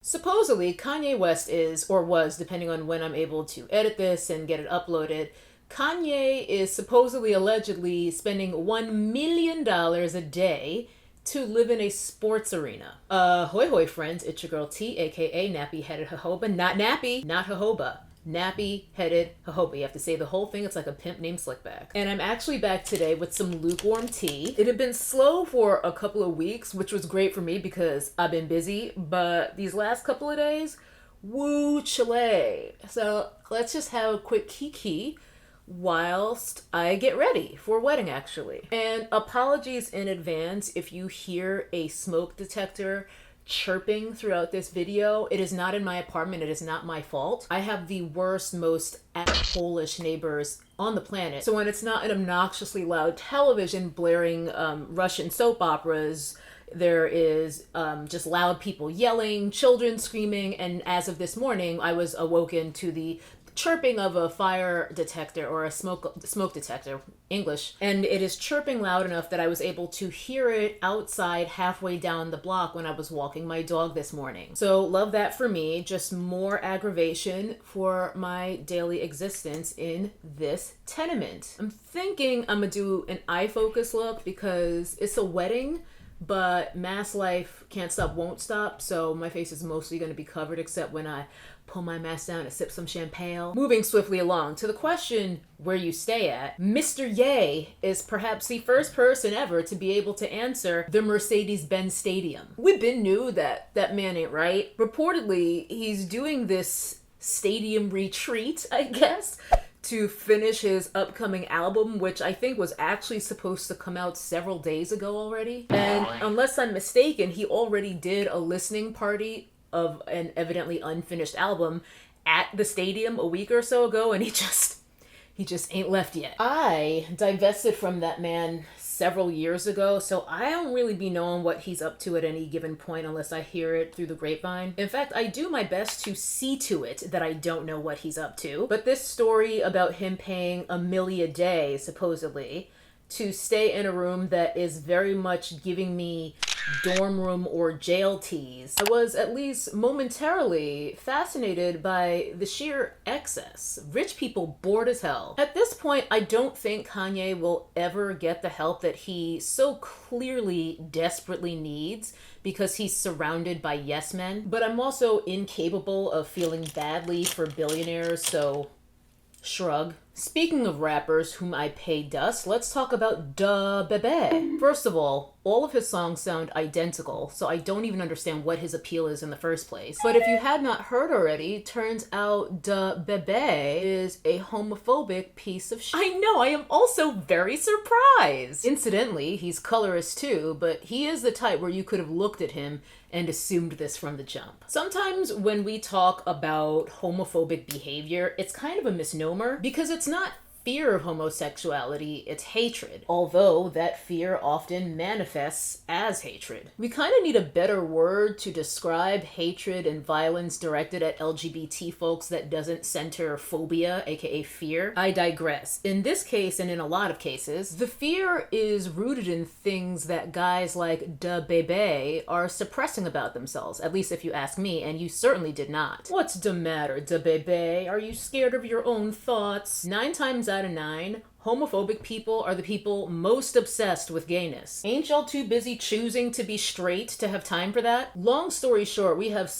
Supposedly, Kanye West is, or was, depending on when I'm able to edit this and get it uploaded, Kanye is supposedly, allegedly spending $1 million a day to live in a sports arena. Hoi hoi friends, it's your girl T, aka Nappy Headed Jojoba. Not Nappy, not Jojoba. Nappy Headed Jojoba. You have to say the whole thing. It's like a pimp named Slickback. And I'm actually back today with some lukewarm tea. It had been slow for a couple of weeks, which was great for me because I've been busy, but these last couple of days, woo chile. So let's just have a quick kiki whilst I get ready for wedding, actually. And apologies in advance if you hear a smoke detector chirping throughout this video. It is not in my apartment. It is not my fault. I have the worst, most Polish neighbors on the planet. So when it's not an obnoxiously loud television blaring Russian soap operas, there is just loud people yelling, children screaming, and as of this morning, I was awoken to the chirping of a fire detector or a smoke detector, English, and it is chirping loud enough that I was able to hear it outside halfway down the block when I was walking my dog this morning. So love that for me, just more aggravation for my daily existence in this tenement. I'm thinking I'm gonna do an eye focus look because it's a wedding, but mask life can't stop, won't stop, so my face is mostly going to be covered except when I pull my mask down and sip some champagne. Moving swiftly along to the question where you stay at, Mr. Ye is perhaps the first person ever to be able to answer the Mercedes-Benz Stadium. We been knew that that man ain't right. Reportedly, he's doing this stadium retreat, I guess, to finish his upcoming album, which I think was actually supposed to come out several days ago already. And unless I'm mistaken, he already did a listening party of an evidently unfinished album at the stadium a week or so ago, and he just ain't left yet. I divested from that man several years ago, so I don't really be knowing what he's up to at any given point unless I hear it through the grapevine. In fact, I do my best to see to it that I don't know what he's up to. But this story about him paying $1 million a day, supposedly, to stay in a room that is very much giving me dorm room or jail tease, I was at least momentarily fascinated by the sheer excess. Rich people bored as hell. At this point, I don't think Kanye will ever get the help that he so clearly desperately needs because he's surrounded by yes men. But I'm also incapable of feeling badly for billionaires, so shrug. Speaking of rappers whom I pay dust, let's talk about DaBaby. First of all of his songs sound identical, so I don't even understand what his appeal is in the first place. But if you had not heard already, turns out DaBaby is a homophobic piece of shit. I know, I am also very surprised. Incidentally, he's colorist too, but he is the type where you could have looked at him and assumed this from the jump. Sometimes when we talk about homophobic behavior, it's kind of a misnomer because it's not fear of homosexuality, it's hatred. Although that fear often manifests as hatred. We kind of need a better word to describe hatred and violence directed at LGBT folks that doesn't center phobia, aka fear. I digress. In this case, and in a lot of cases, the fear is rooted in things that guys like DaBaby are suppressing about themselves, at least if you ask me, and you certainly did not. What's the matter, DaBaby? Are you scared of your own thoughts? 9 times out of 9, homophobic people are the people most obsessed with gayness. Ain't y'all too busy choosing to be straight to have time for that? Long story short, we have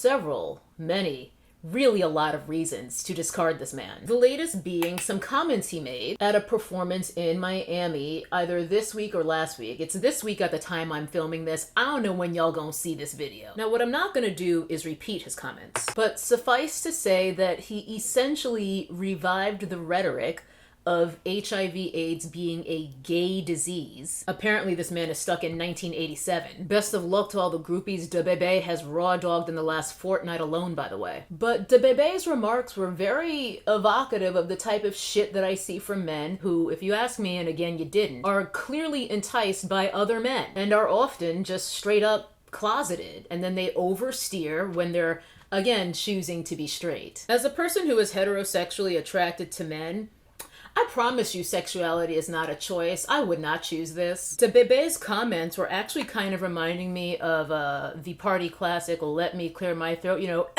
many, really a lot of reasons to discard this man. The latest being some comments he made at a performance in Miami, either this week or last week. It's this week at the time I'm filming this. I don't know when y'all gonna see this video. Now, what I'm not gonna do is repeat his comments, but suffice to say that he essentially revived the rhetoric of HIV/AIDS being a gay disease. Apparently this man is stuck in 1987. Best of luck to all the groupies DaBaby has raw dogged in the last fortnight alone, by the way. But DaBaby's remarks were very evocative of the type of shit that I see from men who, if you ask me, and again you didn't, are clearly enticed by other men and are often just straight up closeted, and then they oversteer when they're, again, choosing to be straight. As a person who is heterosexually attracted to men, I promise you sexuality is not a choice. I would not choose this. DaBaby's comments were actually kind of reminding me of the party classic, Let Me Clear My Throat,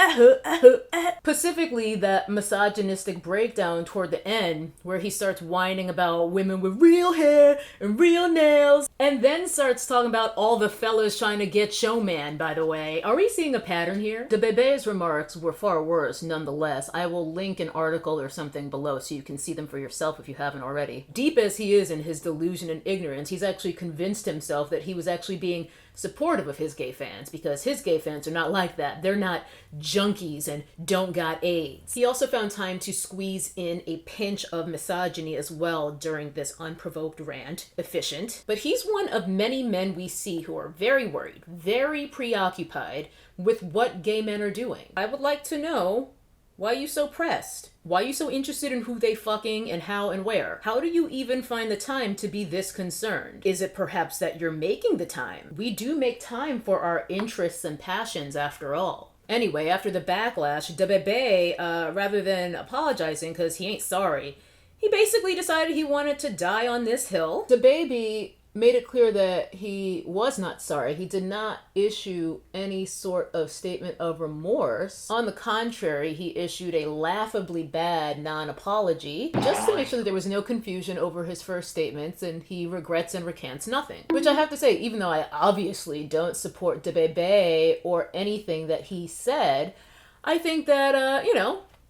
specifically that misogynistic breakdown toward the end where he starts whining about women with real hair and real nails and then starts talking about all the fellas trying to get showman, by the way. Are we seeing a pattern here? DaBaby's remarks were far worse nonetheless. I will link an article or something below so you can see them for yourself if you haven't already. Deep as he is in his delusion and ignorance, he's actually convinced himself that he was actually being supportive of his gay fans because his gay fans are not like that. They're not junkies and don't got AIDS. He also found time to squeeze in a pinch of misogyny as well during this unprovoked rant. Efficient. But he's one of many men we see who are very worried, very preoccupied with what gay men are doing. I would like to know, why are you so pressed? Why are you so interested in who they fucking and how and where? How do you even find the time to be this concerned? Is it perhaps that you're making the time? We do make time for our interests and passions after all. Anyway, after the backlash, DaBaby, rather than apologizing because he ain't sorry, he basically decided he wanted to die on this hill. DaBaby made it clear that he was not sorry. He did not issue any sort of statement of remorse. On the contrary, he issued a laughably bad non-apology just to make sure that there was no confusion over his first statements, and he regrets and recants nothing. Which I have to say, even though I obviously don't support DaBaby or anything that he said, I think that,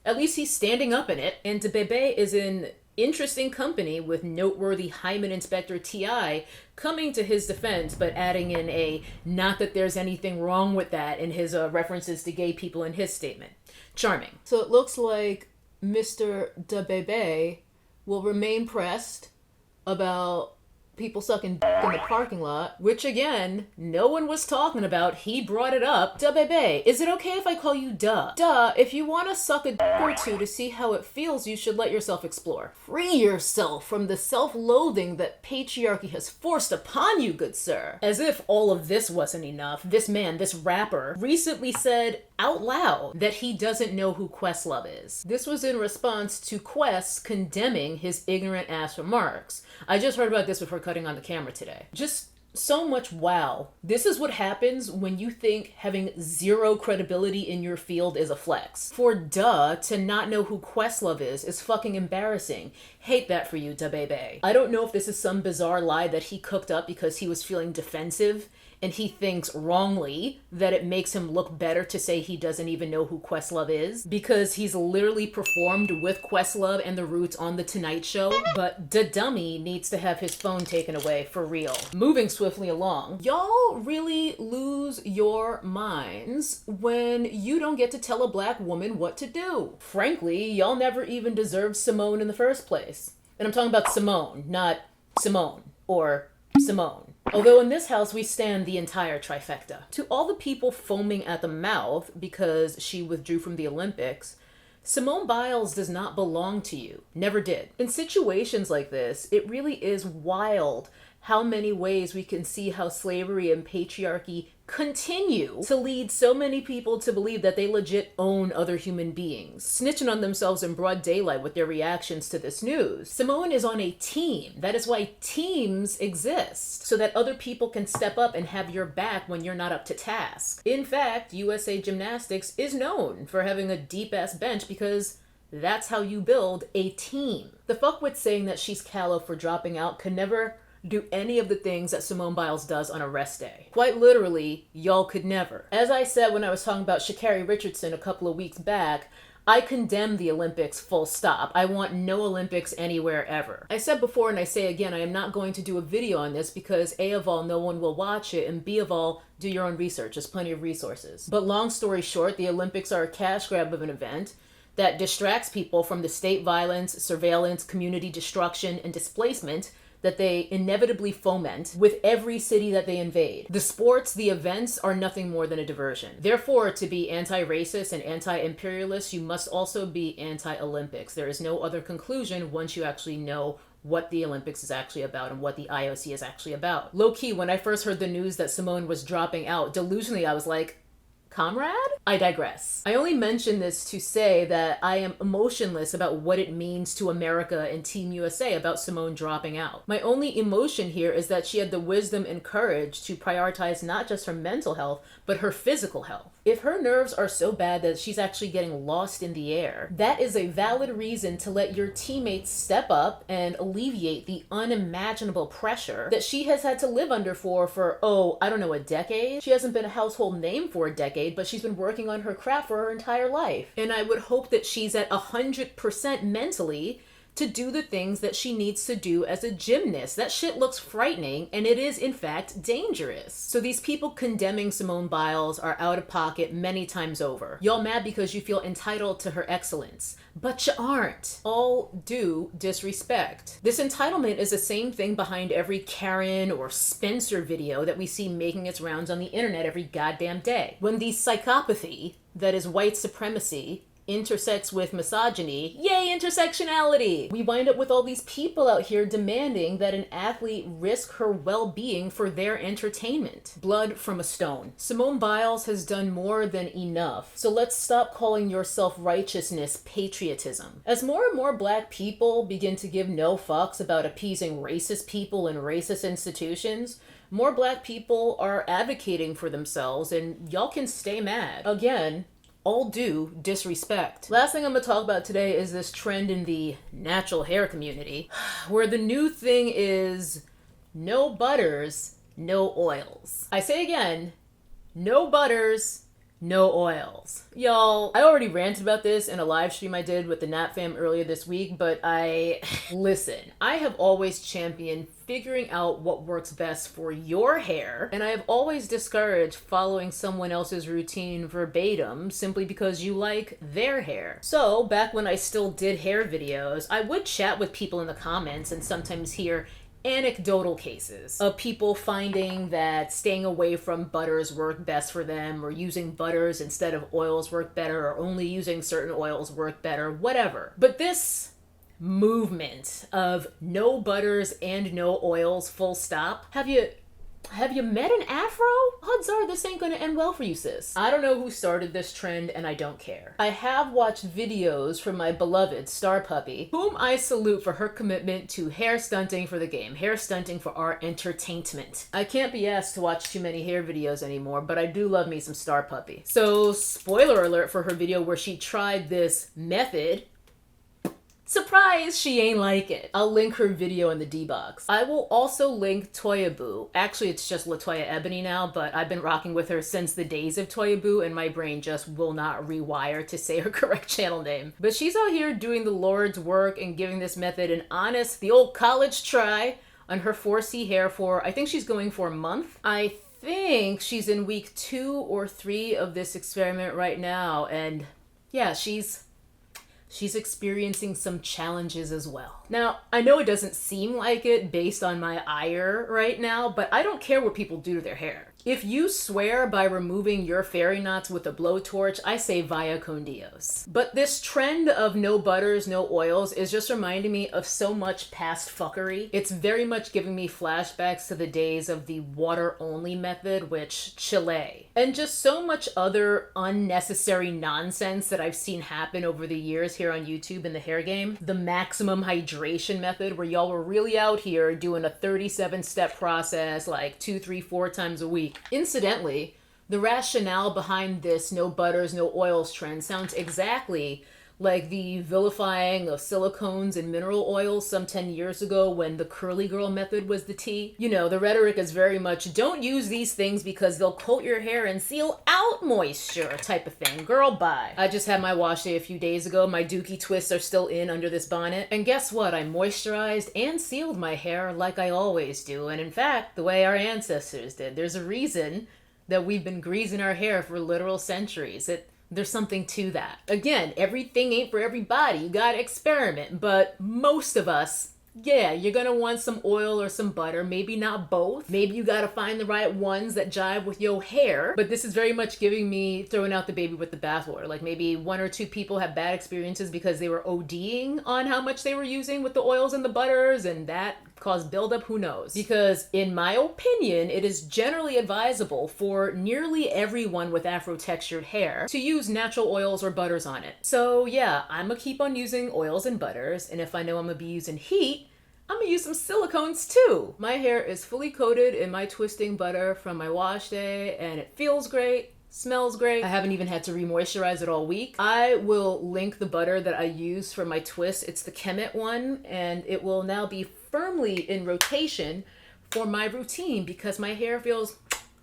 at least he's standing up in it, and DaBaby is in interesting company with noteworthy Hyman Inspector T.I. coming to his defense, but adding in a not that there's anything wrong with that in his references to gay people in his statement. Charming. So it looks like Mr. DaBaby will remain pressed about people sucking dick in the parking lot, which again, no one was talking about. He brought it up. DaBaby, is it okay if I call you Duh? Duh, if you want to suck a dick or two to see how it feels, you should let yourself explore. Free yourself from the self-loathing that patriarchy has forced upon you, good sir. As if all of this wasn't enough, this man, this rapper, recently said out loud that he doesn't know who Questlove is. This was in response to Quest condemning his ignorant ass remarks. I just heard about this before cutting on the camera today. Just so much wow. This is what happens when you think having zero credibility in your field is a flex. For Duh to not know who Questlove is fucking embarrassing. Hate that for you, DaBaby. I don't know if this is some bizarre lie that he cooked up because he was feeling defensive and he thinks wrongly that it makes him look better to say he doesn't even know who Questlove is because he's literally performed with Questlove and the Roots on The Tonight Show. But the dummy needs to have his phone taken away for real. Moving swiftly along, y'all really lose your minds when you don't get to tell a black woman what to do. Frankly, y'all never even deserved Simone in the first place. And I'm talking about Simone, not Simone or Simone. Although in this house we stand the entire trifecta. To all the people foaming at the mouth because she withdrew from the Olympics, Simone Biles does not belong to you. Never did. In situations like this, it really is wild how many ways we can see how slavery and patriarchy continue to lead so many people to believe that they legit own other human beings, snitching on themselves in broad daylight with their reactions to this news. Simone is on a team. That is why teams exist, so that other people can step up and have your back when you're not up to task. In fact, USA Gymnastics is known for having a deep-ass bench because that's how you build a team. The fuckwit saying that she's callow for dropping out can never do any of the things that Simone Biles does on a rest day. Quite literally, y'all could never. As I said when I was talking about Sha'Carri Richardson a couple of weeks back, I condemn the Olympics full stop. I want no Olympics anywhere ever. I said before and I say again, I am not going to do a video on this because A of all, no one will watch it, and B of all, do your own research. There's plenty of resources. But long story short, the Olympics are a cash grab of an event that distracts people from the state violence, surveillance, community destruction, and displacement that they inevitably foment with every city that they invade. The sports, the events, are nothing more than a diversion. Therefore, to be anti-racist and anti-imperialist, you must also be anti-Olympics. There is no other conclusion once you actually know what the Olympics is actually about and what the IOC is actually about. Low-key, when I first heard the news that Simone was dropping out, delusionally I was like, comrade? I digress. I only mention this to say that I am emotionless about what it means to America and Team USA about Simone dropping out. My only emotion here is that she had the wisdom and courage to prioritize not just her mental health, but her physical health. If her nerves are so bad that she's actually getting lost in the air, that is a valid reason to let your teammates step up and alleviate the unimaginable pressure that she has had to live under for, oh, I don't know, a decade? She hasn't been a household name for a decade, but she's been working on her craft for her entire life. And I would hope that she's at 100% mentally to do the things that she needs to do as a gymnast. That shit looks frightening, and it is in fact dangerous. So these people condemning Simone Biles are out of pocket many times over. Y'all mad because you feel entitled to her excellence, but you aren't. All due disrespect. This entitlement is the same thing behind every Karen or Spencer video that we see making its rounds on the internet every goddamn day. When the psychopathy that is white supremacy intersects with misogyny, yay intersectionality! We wind up with all these people out here demanding that an athlete risk her well-being for their entertainment. Blood from a stone. Simone Biles has done more than enough, so let's stop calling your self-righteousness patriotism. As more and more Black people begin to give no fucks about appeasing racist people and racist institutions, more Black people are advocating for themselves, and y'all can stay mad. Again, all due disrespect. Last thing I'm gonna talk about today is this trend in the natural hair community where the new thing is no butters, no oils. I say again, no butters, no oils. Y'all, I already ranted about this in a live stream I did with the Nat Fam earlier this week, but listen, I have always championed figuring out what works best for your hair, and I have always discouraged following someone else's routine verbatim simply because you like their hair. So back when I still did hair videos, I would chat with people in the comments and sometimes hear anecdotal cases of people finding that staying away from butters work best for them, or using butters instead of oils work better, or only using certain oils work better, whatever. But this movement of no butters and no oils, full stop, have you met an afro? Odds are this ain't gonna end well for you, sis. I don't know who started this trend, and I don't care. I have watched videos from my beloved Star Puppy, whom I salute for her commitment to hair stunting for the game, hair stunting for our entertainment. I can't be asked to watch too many hair videos anymore, but I do love me some Star Puppy. So, spoiler alert for her video where she tried this method. Surprise, she ain't like it. I'll link her video in the D-box. I will also link Toya Boo. Actually, it's just Latoya Ebony now, but I've been rocking with her since the days of Toya Boo, and my brain just will not rewire to say her correct channel name. But she's out here doing the Lord's work and giving this method an honest, the old college try on her 4C hair for, I think she's going for a month. I think she's in week 2 or 3 of this experiment right now, and yeah, she's experiencing some challenges as well. Now, I know it doesn't seem like it based on my ire right now, but I don't care what people do to their hair. If you swear by removing your fairy knots with a blowtorch, I say via con Dios. But this trend of no butters, no oils is just reminding me of so much past fuckery. It's very much giving me flashbacks to the days of the water-only method, which Chile. And just so much other unnecessary nonsense that I've seen happen over the years here on YouTube in the hair game. The maximum hydration method, where y'all were really out here doing a 37-step process like 2, 3, 4 times a week. Incidentally, the rationale behind this no butters, no oils trend sounds exactly like the vilifying of silicones and mineral oils some 10 years ago when the curly girl method was the tea. You know, the rhetoric is very much, don't use these things because they'll coat your hair and seal out moisture type of thing. Girl, bye. I just had my wash day a few days ago. My dookie twists are still in under this bonnet. And guess what? I moisturized and sealed my hair like I always do. And in fact, the way our ancestors did. There's a reason that we've been greasing our hair for literal centuries. There's something to that. Again, everything ain't for everybody. You gotta experiment. But most of us, yeah, you're gonna want some oil or some butter. Maybe not both. Maybe you gotta find the right ones that jive with your hair. But this is very much giving me throwing out the baby with the bathwater. Like maybe 1 or 2 people have bad experiences because they were ODing on how much they were using with the oils and the butters, and that cause buildup, who knows? Because in my opinion, it is generally advisable for nearly everyone with Afro textured hair to use natural oils or butters on it. So yeah, I'm gonna keep on using oils and butters, and if I know I'm gonna be using heat, I'm gonna use some silicones too. My hair is fully coated in my twisting butter from my wash day, and it feels great. Smells great. I haven't even had to re-moisturize it all week. I will link the butter that I use for my twist. It's the Kemet one, and it will now be firmly in rotation for my routine because my hair feels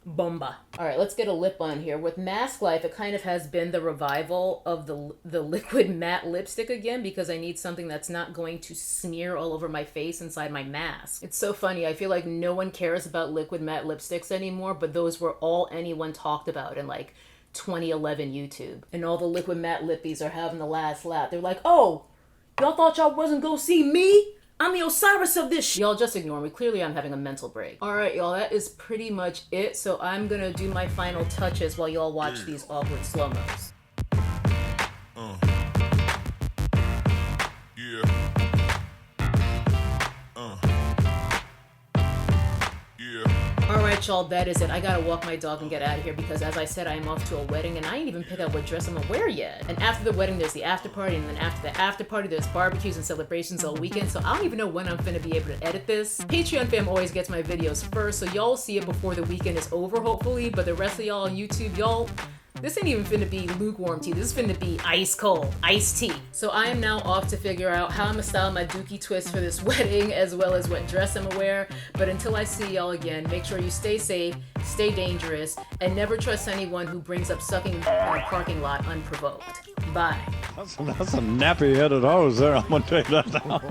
bomba. All right, let's get a lip on here. With Mask Life, it kind of has been the revival of the liquid matte lipstick again because I need something that's not going to smear all over my face inside my mask. It's so funny. I feel like no one cares about liquid matte lipsticks anymore, but those were all anyone talked about in like 2011 YouTube. And all the liquid matte lippies are having the last laugh. They're like, oh, y'all thought y'all wasn't gonna see me? I'm the Osiris of this shit. Y'all just ignore me. Clearly I'm having a mental break. All right, y'all, that is pretty much it. So I'm gonna do my final touches while y'all watch these awkward slow-mos. All right, y'all, that is it. I gotta walk my dog and get out of here because, as I said, I am off to a wedding and I ain't even picked out what dress I'm gonna wear yet. And after the wedding, there's the after party, and then after the after party, there's barbecues and celebrations all weekend. So I don't even know when I'm finna be able to edit this. Patreon fam always gets my videos first, so y'all see it before the weekend is over, hopefully. But the rest of y'all on YouTube, y'all, this ain't even finna be lukewarm tea. This is finna be ice cold, iced tea. So I am now off to figure out how I'm gonna style my dookie twist for this wedding, as well as what dress I'm gonna wear. But until I see y'all again, make sure you stay safe, stay dangerous, and never trust anyone who brings up sucking in a parking lot unprovoked. Bye. That's a nappy-headed hose there, I'm gonna tell you that now.